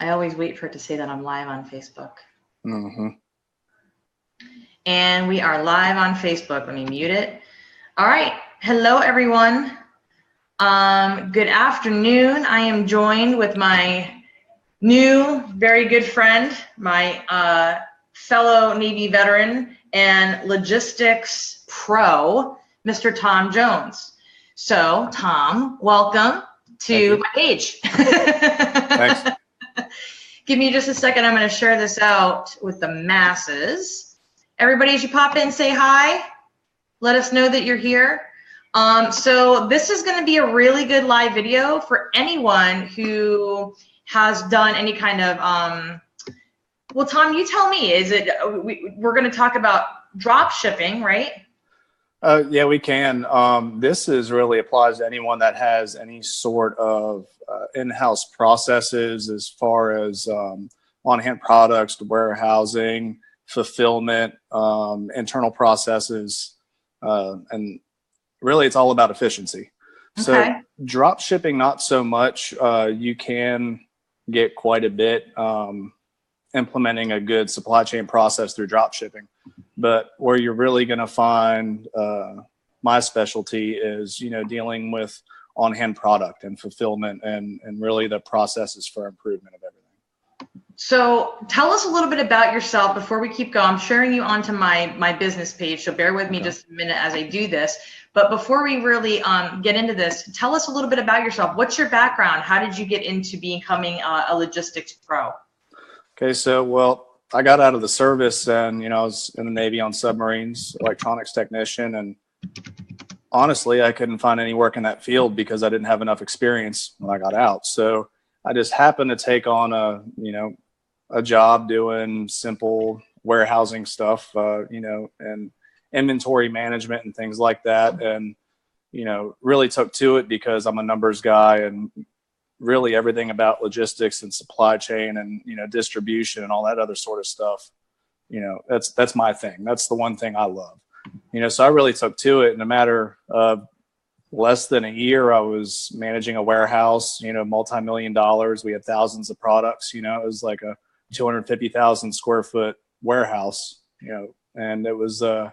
I always wait for it to say that I'm live on Facebook. Mm-hmm. And we are live on Facebook. Let me mute it. All right. Hello, everyone. Good afternoon. I am joined with my new, very good friend, my fellow Navy veteran and logistics pro, Mr. Tom Jones. So, Tom, welcome to my page. Thanks. Give me just a second. I'm going to share this out with the masses. Everybody, as you pop in, say hi. Let us know that you're here. So this is going to be a really good live video for anyone who has done any kind of, well, Tom, you tell me, is it, we're going to talk about drop shipping, right? Yeah, we can. This really applies to anyone that has any sort of in-house processes as far as on-hand products, warehousing, fulfillment, internal processes, and really it's all about efficiency. Okay. So drop shipping, not so much. You can get quite a bit implementing a good supply chain process through drop shipping. But where you're really going to find my specialty is, dealing with on-hand product and fulfillment and really the processes for improvement of everything. So tell us a little bit about yourself before we keep going. I'm sharing you onto my business page, so bear with me just a minute as I do this. But before we really get into this, tell us a little bit about yourself. What's your background? How did you get into becoming a logistics pro? Okay, so, well, I got out of the service and, I was in the Navy on submarines, electronics technician, and honestly, I couldn't find any work in that field because I didn't have enough experience when I got out. So I just happened to take on a job doing simple warehousing stuff, and inventory management and things like that. And, really took to it because I'm a numbers guy and really everything about logistics and supply chain and, distribution and all that other sort of stuff. That's my thing. That's the one thing I love, so I really took to it. In a matter of less than a year, I was managing a warehouse, multi-million dollars. We had thousands of products, it was like a 250,000 square foot warehouse, and it was a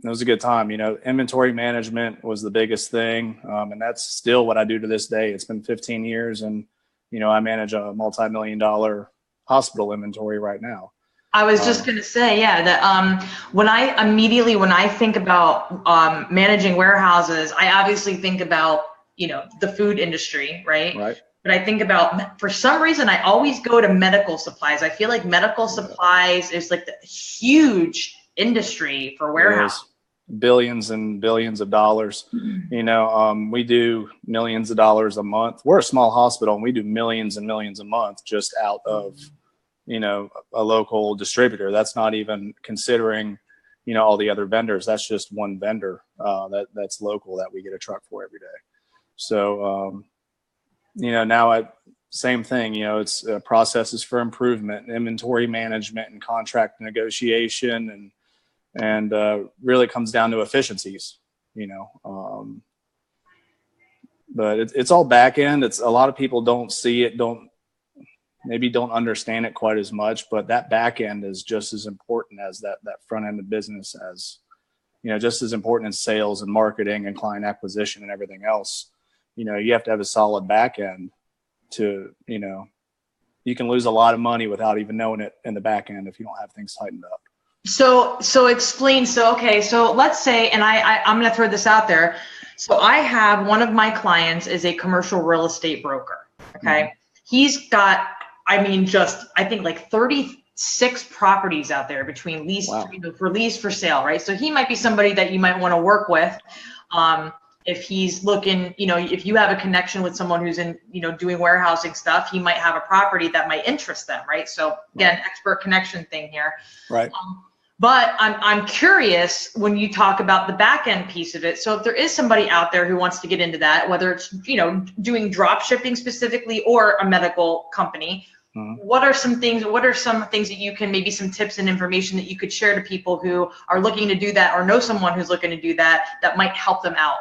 good time. Inventory management was the biggest thing. And that's still what I do to this day. It's been 15 years and, I manage a multi-million-dollar hospital inventory right now. I was just going to say, yeah, that when I think about managing warehouses, I obviously think about, the food industry, right? Right. But I think about, for some reason, I always go to medical supplies. I feel like medical supplies is like the huge industry for warehouse. Billions and billions of dollars. We do millions of dollars a month. We're a small hospital and we do millions and millions a month just out of, a local distributor. That's not even considering, all the other vendors. That's just one vendor that's local that we get a truck for every day. So, now same thing, it's processes for improvement, inventory management and contract negotiation and really comes down to efficiencies, but it's all back end. It's a lot of people don't see it, don't understand it quite as much, but that back end is just as important as that front end of business, as, just as important as sales and marketing and client acquisition and everything else. You have to have a solid back end to, you can lose a lot of money without even knowing it in the back end if you don't have things tightened up. So explain. So let's say, and I'm going to throw this out there. So I have one of my clients is a commercial real estate broker. Okay. Mm-hmm. He's got, I think like 36 properties out there between lease, for lease, for sale. Right. So he might be somebody that you might want to work with. If he's looking, if you have a connection with someone who's in, doing warehousing stuff, he might have a property that might interest them. Right. So again, expert connection thing here. Right. But I'm curious when you talk about the back end piece of it. So if there is somebody out there who wants to get into that, whether it's, doing drop shipping specifically or a medical company, what are some things that you can, maybe some tips and information that you could share to people who are looking to do that or know someone who's looking to do that might help them out?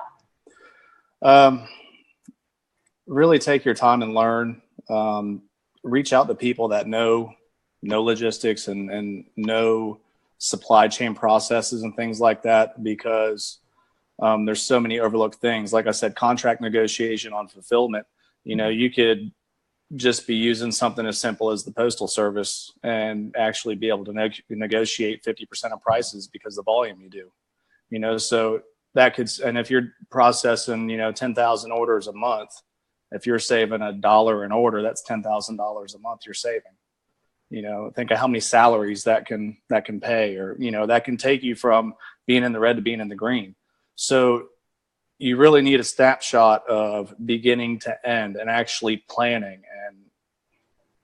Really take your time and learn. reach out to people that know logistics and know supply chain processes and things like that, because there's so many overlooked things. Like I said, contract negotiation on fulfillment. You could just be using something as simple as the postal service and actually be able to negotiate 50% of prices because of the volume you do. So that could, and if you're processing 10,000 orders a month, if you're saving $1 an order, that's $10,000 a month you're saving. Think of how many salaries that can pay, or that can take you from being in the red to being in the green. So you really need a snapshot of beginning to end and actually planning and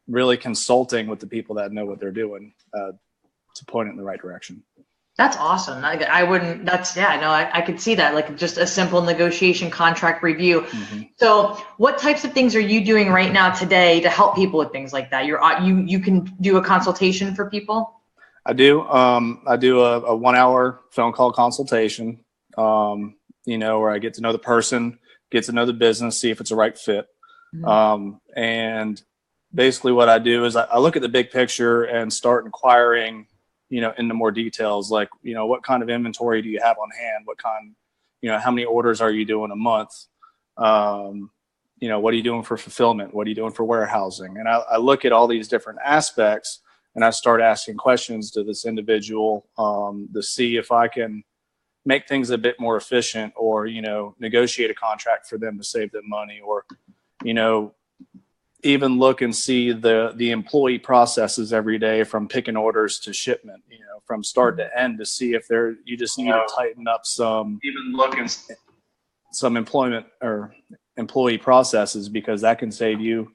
really consulting with the people that know what they're doing to point it in the right direction. That's awesome. I wouldn't, I could see that, like just a simple negotiation contract review. Mm-hmm. So what types of things are you doing right now today to help people with things like that? You can do a consultation for people? I do. I do a 1 hour phone call consultation, where I get to know the person, get to know the business, see if it's a right fit. Mm-hmm. And basically what I do is I look at the big picture and start inquiring into more details, like, what kind of inventory do you have on hand? What kind, how many orders are you doing a month? What are you doing for fulfillment? What are you doing for warehousing? And I look at all these different aspects and I start asking questions to this individual to see if I can make things a bit more efficient, or, negotiate a contract for them to save them money, or, even look and see the employee processes every day from picking orders to shipment, from start to end, to see if you just need to tighten up some employment or employee processes, because that can save you,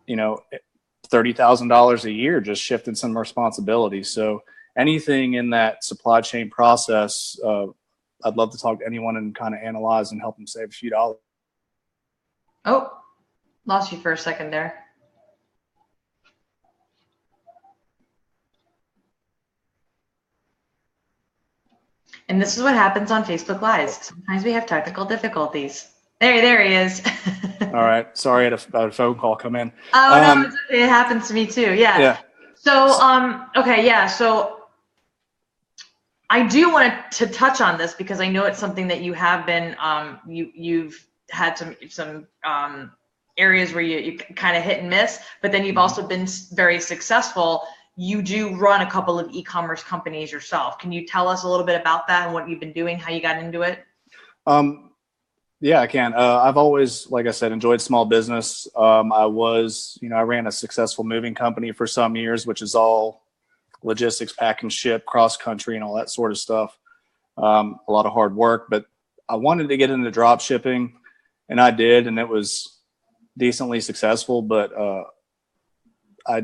$30,000 a year just shifting some responsibilities. So anything in that supply chain process, I'd love to talk to anyone and kind of analyze and help them save a few dollars. Oh. Lost you for a second there. And this is what happens on Facebook Lives. Sometimes we have technical difficulties. There he is. All right. Sorry, I had a phone call come in. Oh, no, it's okay. It happens to me too. Yeah. So, okay. Yeah. So I do want to touch on this because I know it's something that you have been, you've had some areas where you kind of hit and miss, but then you've also been very successful. You do run a couple of e-commerce companies yourself. Can you tell us a little bit about that and what you've been doing, how you got into it? Yeah, I can. I've always, like I said, enjoyed small business. I ran a successful moving company for some years, which is all logistics, pack and ship, cross country, and all that sort of stuff. A lot of hard work, but I wanted to get into drop shipping, and I did, and it was decently successful, but I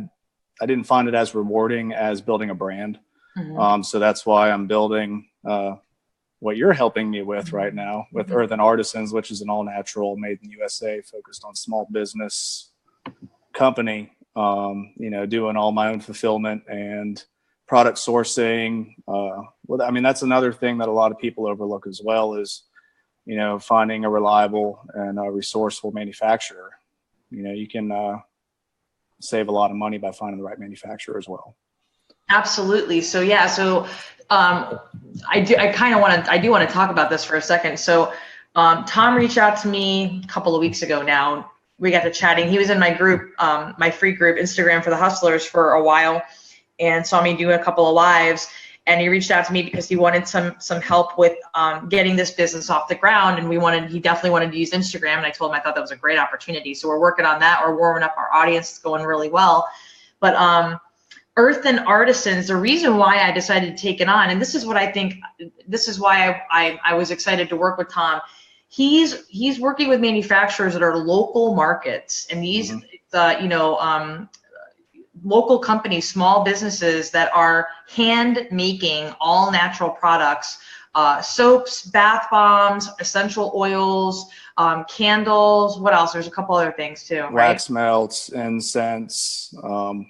didn't find it as rewarding as building a brand. Mm-hmm. So that's why I'm building what you're helping me with right now with mm-hmm. Earthen Artisans, which is an all natural, made in the USA, focused on small business company. Doing all my own fulfillment and product sourcing. That's another thing that a lot of people overlook as well is, finding a reliable and a resourceful manufacturer. You can save a lot of money by finding the right manufacturer as well. Absolutely. So yeah, I do want to talk about this for a second. So Tom reached out to me a couple of weeks ago now. We got to chatting. He was in my group, my free group, Instagram for the Hustlers, for a while, and saw me do a couple of lives. And he reached out to me because he wanted some help with getting this business off the ground. And he definitely wanted to use Instagram. And I told him I thought that was a great opportunity. So we're working on that. We're warming up our audience. It's going really well. But Earthen Artisans, the reason why I decided to take it on, and this is why I was excited to work with Tom. He's working with manufacturers that are local markets, and these, mm-hmm. Local companies, small businesses that are hand making all natural products, soaps, bath bombs, essential oils, candles. What else? There's a couple other things too, right? Wax melts, incense, all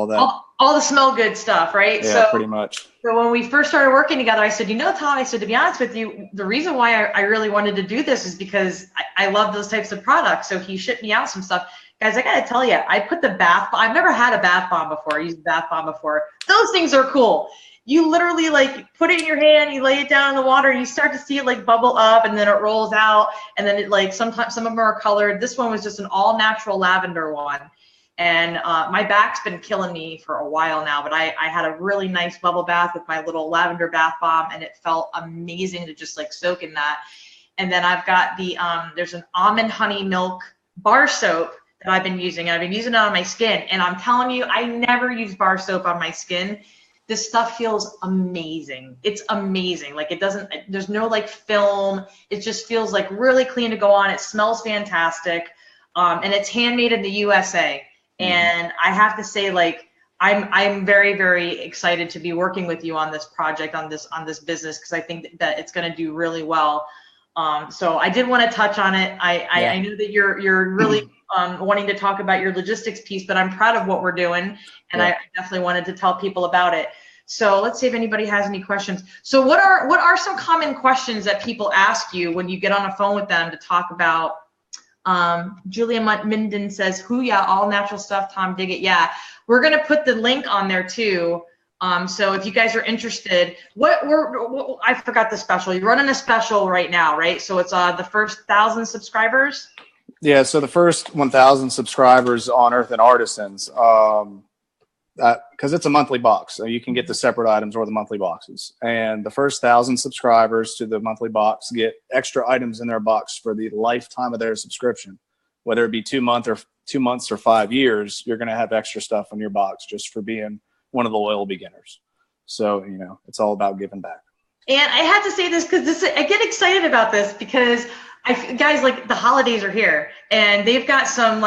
that. All the smell good stuff, right? Yeah, pretty much. So when we first started working together, I said, Tom, I said, to be honest with you, the reason why I really wanted to do this is because I love those types of products. So he shipped me out some stuff. Guys, I gotta tell you, I put the bath bomb. I've never had a bath bomb before. I used a bath bomb before. Those things are cool. You literally like put it in your hand, you lay it down in the water, and you start to see it like bubble up, and then it rolls out, and then it like sometimes some of them are colored. This one was just an all natural lavender one. And my back's been killing me for a while now, but I had a really nice bubble bath with my little lavender bath bomb, and it felt amazing to just like soak in that. And then I've got the, there's an almond honey milk bar soap that I've been using. And I've been using it on my skin. And I'm telling you, I never use bar soap on my skin. This stuff feels amazing. It's amazing. Like it doesn't, there's no like film. It just feels like really clean to go on. It smells fantastic. And it's handmade in the USA. And I have to say, like, I'm very, very excited to be working with you on this project, on this business, because I think that it's going to do really well. So I did want to touch on it. I know that you're really wanting to talk about your logistics piece, but I'm proud of what we're doing, and I definitely wanted to tell people about it. So let's see if anybody has any questions. So what are some common questions that people ask you when you get on a phone with them to talk about? Julia Minden says, "Who yeah, all natural stuff, Tom, dig it." Yeah, we're gonna put the link on there too. So if you guys are interested, I forgot the special. You're running a special right now, right? So it's the first 1,000 subscribers. Yeah, so the first 1,000 subscribers on Earth and Artisans, because it's a monthly box, so you can get the separate items or the monthly boxes. And the first 1,000 subscribers to the monthly box get extra items in their box for the lifetime of their subscription. Whether it be 2 months or 5 years, you're going to have extra stuff in your box just for being one of the loyal beginners. So, you know, it's all about giving back. And I had to say this because I get excited about this because guys, like the holidays are here, and they've got some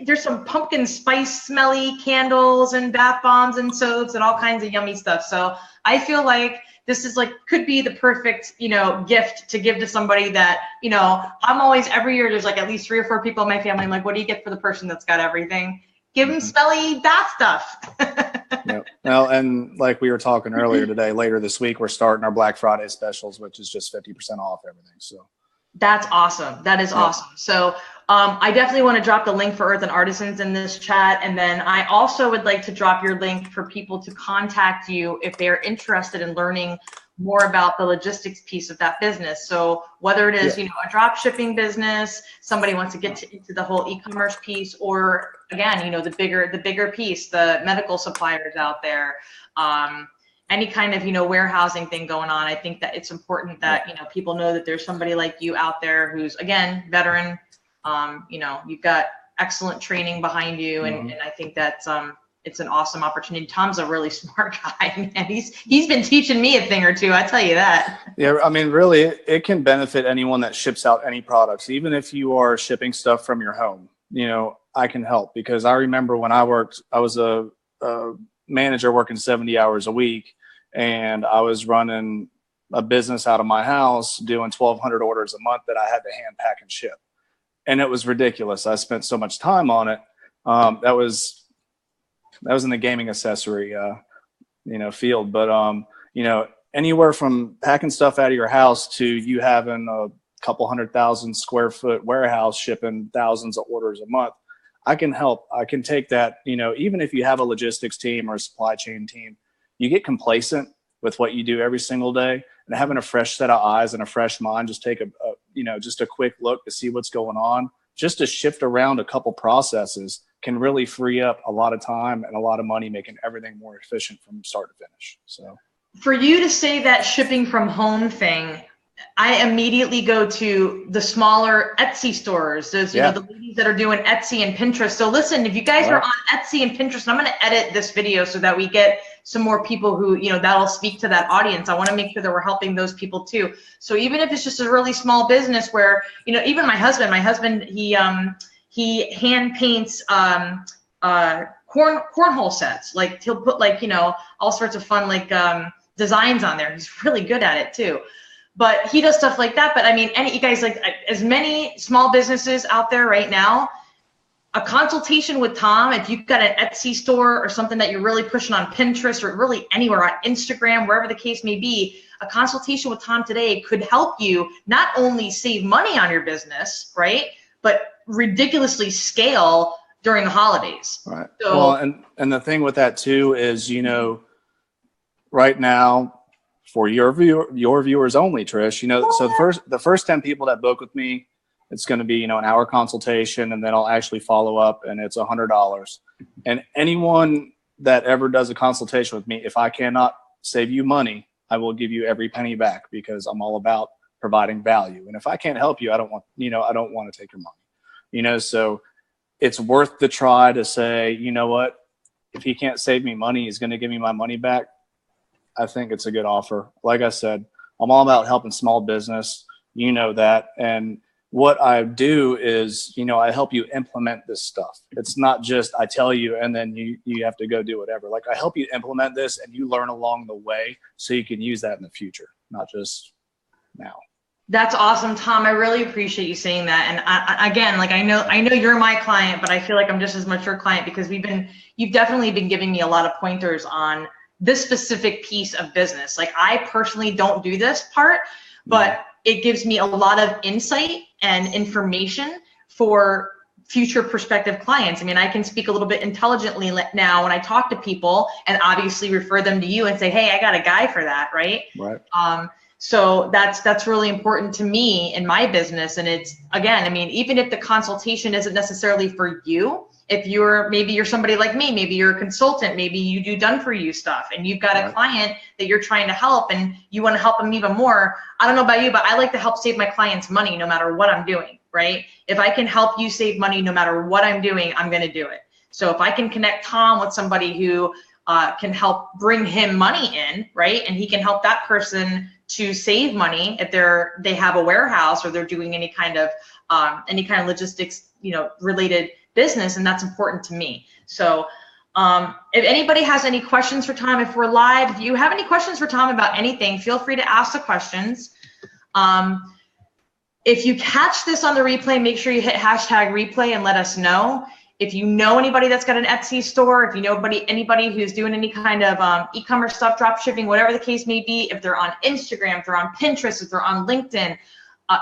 there's some pumpkin spice smelly candles and bath bombs and soaps and all kinds of yummy stuff. So I feel like this is could be the perfect, gift to give to somebody that, I'm always, every year there's at least 3 or 4 people in my family. I'm like, what do you get for the person that's got everything? Give them smelly bath stuff. Yep. Well, and like we were talking earlier today, later this week, we're starting our Black Friday specials, which is just 50% off everything. So that's awesome. That is awesome. So I definitely want to drop the link for Earth and Artisans in this chat. And then I also would like to drop your link for people to contact you if they're interested in learning more about the logistics piece of that business. So whether it is, a drop shipping business, somebody wants to get into the whole e-commerce piece, or again, the bigger piece, the medical suppliers out there, any kind of, warehousing thing going on. I think that it's important that, people know that there's somebody like you out there who's, again, veteran. You've got excellent training behind you. And I think that's, it's an awesome opportunity. Tom's a really smart guy, and he's been teaching me a thing or two. I tell you that. Yeah. I mean, really, it can benefit anyone that ships out any products, even if you are shipping stuff from your home. I can help, because I remember when I was a manager working 70 hours a week, and I was running a business out of my house doing 1,200 orders a month that I had to hand pack and ship. And it was ridiculous. I spent so much time on it. That was in the gaming accessory, field. But, anywhere from packing stuff out of your house to you having a couple 100,000 square foot warehouse shipping thousands of orders a month, I can help. I can take that, even if you have a logistics team or a supply chain team, you get complacent with what you do every single day, and having a fresh set of eyes and a fresh mind, just take just a quick look to see what's going on, just to shift around a couple processes can really free up a lot of time and a lot of money, making everything more efficient from start to finish. So for you to say that shipping from home thing, I immediately go to the smaller Etsy stores. Those, the ladies that are doing Etsy and Pinterest. So listen, if you guys are on Etsy and Pinterest, and I'm going to edit this video so that we get some more people who, that'll speak to that audience. I want to make sure that we're helping those people too. So even if it's just a really small business where, even my husband, he hand paints cornhole sets. Like he'll put all sorts of fun designs on there. He's really good at it too. But he does stuff like that. But I mean, you guys, as many small businesses out there right now, a consultation with Tom, if you've got an Etsy store or something that you're really pushing on Pinterest or really anywhere on Instagram, wherever the case may be, a consultation with Tom today could help you not only save money on your business, right? But ridiculously scale during the holidays. Right. So, Well, and the thing with that too is, you know, right now for your viewers only, Trish, you know, so the first 10 people that book with me, it's going to be, you know, an hour consultation, and then I'll actually follow up, and it's $100. And anyone that ever does a consultation with me, if I cannot save you money, I will give you every penny back, because I'm all about providing value. And if I can't help you, I don't want to take your money, you know. So it's worth the try to say, you know what, if he can't save me money, he's going to give me my money back. I think it's a good offer. Like I said, I'm all about helping small business, you know that. And what I do is, you know, I help you implement this stuff. It's not just I tell you and then you have to go do whatever. Like, I help you implement this, and you learn along the way so you can use that in the future, not just now. that's awesome, Tom. I really appreciate you saying that. And again, like, I know you're my client, but I feel like I'm just as much your client, because you've definitely been giving me a lot of pointers on this specific piece of business. Like, I personally don't do this part, but it gives me a lot of insight and information for future prospective clients. I mean, I can speak a little bit intelligently now when I talk to people, and obviously refer them to you and say, hey, I got a guy for that, right? Right. So that's really important to me in my business. And it's, again, I mean, even if the consultation isn't necessarily for you, if maybe you're somebody like me, maybe you're a consultant, maybe you do done for you stuff, and you've got a client that you're trying to help, and you want to help them even more. I don't know about you, but I like to help save my clients money no matter what I'm doing, right? If I can help you save money no matter what I'm doing, I'm going to do it. So if I can connect Tom with somebody who can help bring him money in, right? And he can help that person to save money if they have a warehouse, or they're doing any kind of logistics, you know, related business, and that's important to me. So if anybody has any questions for Tom, if we're live, if you have any questions for Tom about anything, feel free to ask the questions. If you catch this on the replay, make sure you hit #replay and let us know. If you know anybody that's got an Etsy store, if you know anybody who's doing any kind of e-commerce stuff, drop shipping, whatever the case may be, if they're on Instagram, if they're on Pinterest, if they're on LinkedIn,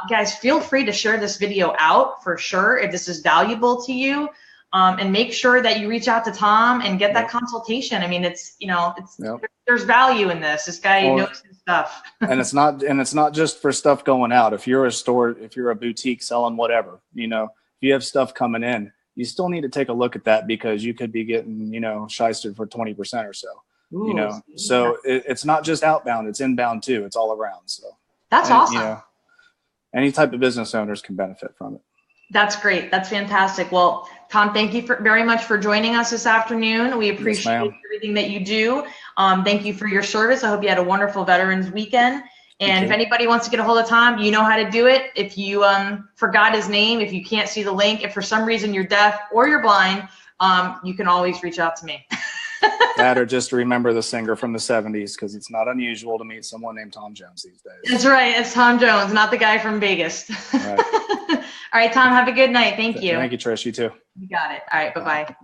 guys, feel free to share this video out for sure if this is valuable to you, and make sure that you reach out to Tom and get that consultation. I mean, it's, you know, there's value in this. This guy knows his stuff. and it's not just for stuff going out. If you're a store, if you're a boutique selling whatever, you know, if you have stuff coming in, you still need to take a look at that, because you could be getting, you know, shysted for 20% or so. Ooh, you know, so it's not just outbound, it's inbound too. It's all around. So that's awesome. You know, any type of business owners can benefit from it. That's great. That's fantastic. Well, Tom, thank you very much for joining us this afternoon. We appreciate everything that you do. Thank you for your service. I hope you had a wonderful Veterans Weekend. And if anybody wants to get a hold of Tom, you know how to do it. If you forgot his name, if you can't see the link, if for some reason you're deaf or you're blind, you can always reach out to me. That, or just remember the singer from the 70s, because it's not unusual to meet someone named Tom Jones these days. That's right. It's Tom Jones, not the guy from Vegas. Right. All right, Tom, have a good night. Thank you. Thank you, Trish. You too. You got it. All right. Bye-bye.